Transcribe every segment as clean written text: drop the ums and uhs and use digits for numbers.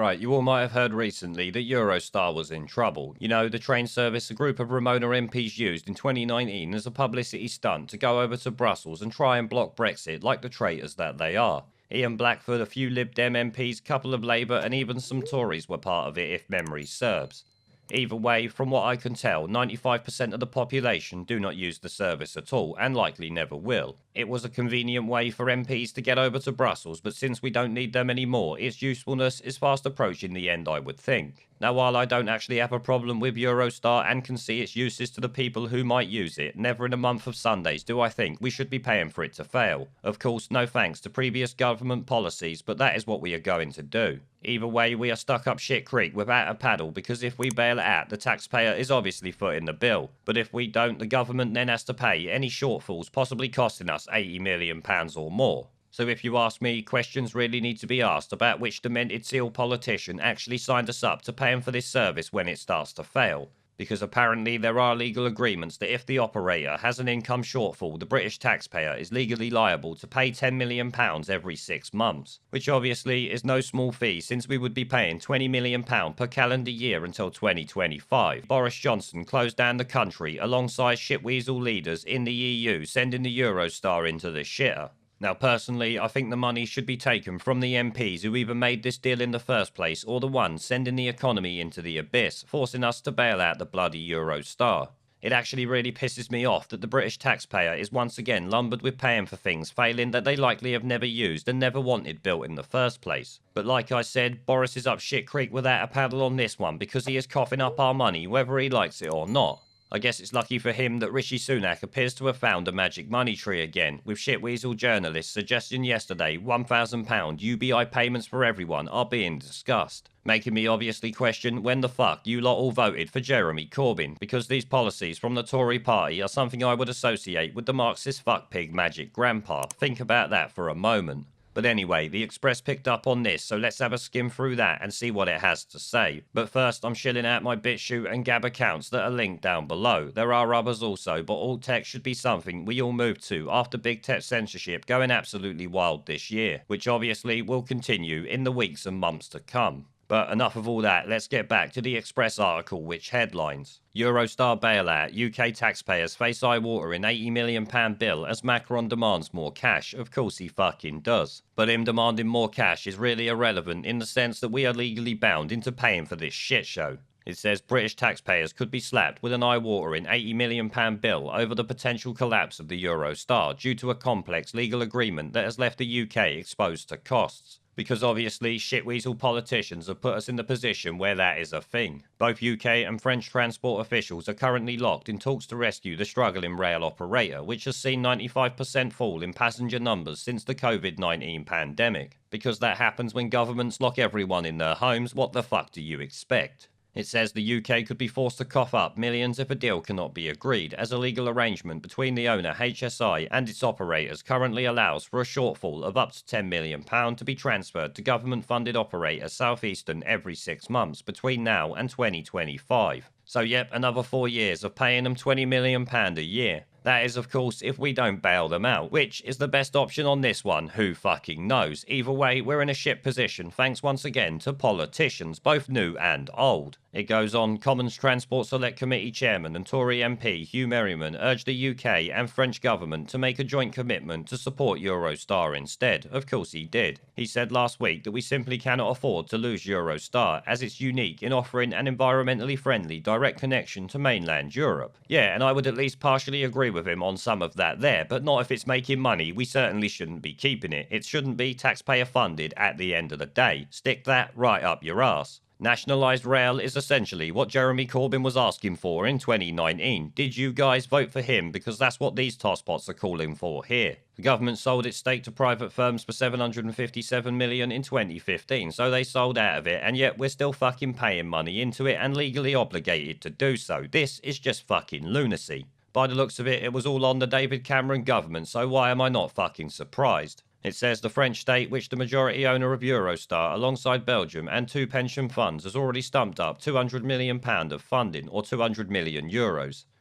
Right, you all might have heard recently that Eurostar was in trouble. You know, the train service a group of Ramona MPs used in 2019 as a publicity stunt to go over to Brussels and try and block Brexit like the traitors that they are. Ian Blackford, a few Lib Dem MPs, couple of Labour, and even some Tories were part of it if memory serves. Either way, from what I can tell, 95% of the population do not use the service at all, and likely never will. It was a convenient way for MPs to get over to Brussels, but since we don't need them anymore, its usefulness is fast approaching the end, I would think. Now, while I don't actually have a problem with Eurostar and can see its uses to the people who might use it, never in a month of Sundays do I think we should be paying for it to fail. Of course, no thanks to previous government policies, but that is what we are going to do. Either way, we are stuck up shit creek without a paddle because if we bail it out, the taxpayer is obviously footing the bill. But if we don't, the government then has to pay any shortfalls, possibly costing us £80 million or more. So if you ask me, questions really need to be asked about which demented seal politician actually signed us up to paying for this service when it starts to fail. Because apparently there are legal agreements that if the operator has an income shortfall, the British taxpayer is legally liable to pay £10 million every 6 months. Which obviously is no small fee since we would be paying £20 million per calendar year until 2025. Boris Johnson closed down the country alongside shitweasel leaders in the EU, sending the Eurostar into the shitter. Now, personally, I think the money should be taken from the MPs who either made this deal in the first place or the ones sending the economy into the abyss, forcing us to bail out the bloody Eurostar. It actually really pisses me off that the British taxpayer is once again lumbered with paying for things failing that they likely have never used and never wanted built in the first place. But like I said, Boris is up shit creek without a paddle on this one because he is coughing up our money whether he likes it or not. I guess it's lucky for him that Rishi Sunak appears to have found a magic money tree again, with shitweasel journalists suggesting yesterday £1,000 UBI payments for everyone are being discussed. Making me obviously question when the fuck you lot all voted for Jeremy Corbyn, because these policies from the Tory party are something I would associate with the Marxist fuckpig magic grandpa. Think about that for a moment. But anyway, the Express picked up on this, so let's have a skim through that and see what it has to say. But first, I'm shilling out my BitChute and Gab accounts that are linked down below. There are others also, but alt tech should be something we all move to after big tech censorship going absolutely wild this year, which obviously will continue in the weeks and months to come. But enough of all that, let's get back to the Express article, which headlines: Eurostar bailout, UK taxpayers face eye-watering £80 million bill as Macron demands more cash. Of course he fucking does. But him demanding more cash is really irrelevant in the sense that we are legally bound into paying for this shit show. It says British taxpayers could be slapped with an eye-watering £80 million bill over the potential collapse of the Eurostar due to a complex legal agreement that has left the UK exposed to costs. Because obviously shitweasel politicians have put us in the position where that is a thing. Both UK and French transport officials are currently locked in talks to rescue the struggling rail operator, which has seen 95% fall in passenger numbers since the COVID-19 pandemic. Because that happens when governments lock everyone in their homes, what the fuck do you expect? It says the UK could be forced to cough up millions if a deal cannot be agreed, as a legal arrangement between the owner HSI and its operators currently allows for a shortfall of up to £10 million to be transferred to government-funded operator Southeastern every 6 months between now and 2025. So yep, another 4 years of paying them £20 million a year. That is, of course, if we don't bail them out. Which is the best option on this one? Who fucking knows? Either way, we're in a shit position thanks once again to politicians, both new and old. It goes on, Commons Transport Select Committee Chairman and Tory MP Hugh Merriman urged the UK and French government to make a joint commitment to support Eurostar instead. Of course he did. He said last week that we simply cannot afford to lose Eurostar, as it's unique in offering an environmentally friendly direct connection to mainland Europe. Yeah, and I would at least partially agree with him on some of that there, but not if it's making money. We certainly shouldn't be keeping it. It shouldn't be taxpayer funded at the end of the day. Stick that right up your ass. Nationalised rail is essentially what Jeremy Corbyn was asking for in 2019. Did you guys vote for him? Because that's what these tosspots are calling for here. The government sold its stake to private firms for $757 million in 2015, so they sold out of it, and yet we're still fucking paying money into it and legally obligated to do so. This is just fucking lunacy. By the looks of it, it was all on the David Cameron government, so why am I not fucking surprised? It says the French state, which the majority owner of Eurostar, alongside Belgium and 2 pension funds, has already stumped up £200 million of funding, or €200 million.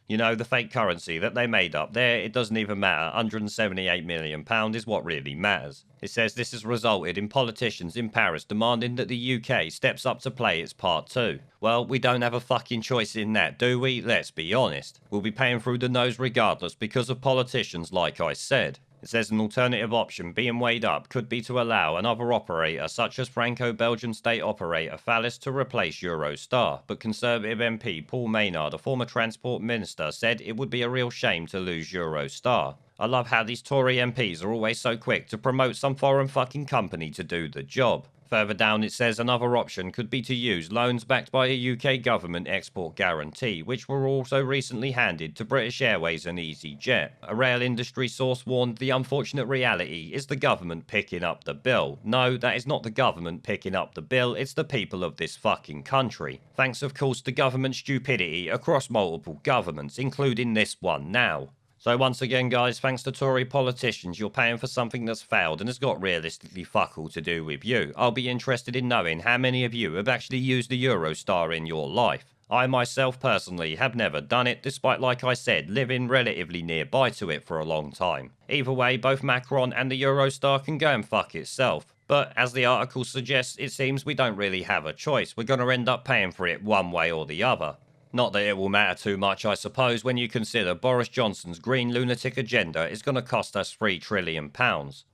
You know, the fake currency that they made up there, it doesn't even matter. £178 million is what really matters. It says this has resulted in politicians in Paris demanding that the UK steps up to play its part too. Well, we don't have a fucking choice in that, do we? Let's be honest. We'll be paying through the nose regardless because of politicians, like I said. It says an alternative option being weighed up could be to allow another operator such as Franco-Belgian state operator Thales to replace Eurostar, but Conservative MP Paul Maynard, a former transport minister, said it would be a real shame to lose Eurostar. I love how these Tory MPs are always so quick to promote some foreign fucking company to do the job. Further down it says another option could be to use loans backed by a UK government export guarantee, which were also recently handed to British Airways and EasyJet. A rail industry source warned the unfortunate reality is the government picking up the bill. No, that is not the government picking up the bill, it's the people of this fucking country. Thanks of course to government stupidity across multiple governments, including this one now. So once again guys, thanks to Tory politicians, you're paying for something that's failed and has got realistically fuck all to do with you. I'll be interested in knowing how many of you have actually used the Eurostar in your life. I myself personally have never done it, despite, like I said, living relatively nearby to it for a long time. Either way, both Macron and the Eurostar can go and fuck itself. But as the article suggests, it seems we don't really have a choice. We're going to end up paying for it one way or the other. Not that it will matter too much, I suppose, when you consider Boris Johnson's green lunatic agenda is going to cost us £3 trillion,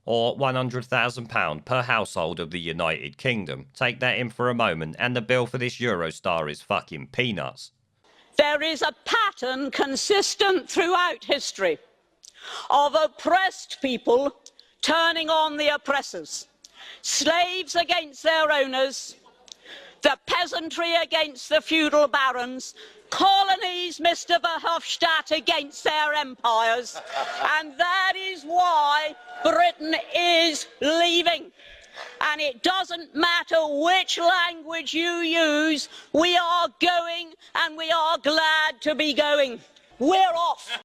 or £100,000 per household of the United Kingdom. Take that in for a moment, and the bill for this Eurostar is fucking peanuts. There is a pattern consistent throughout history of oppressed people turning on the oppressors, slaves against their owners, the peasantry against the feudal barons, colonies, Mr. Verhofstadt, against their empires. And that is why Britain is leaving. And it doesn't matter which language you use, we are going, and we are glad to be going. We're off.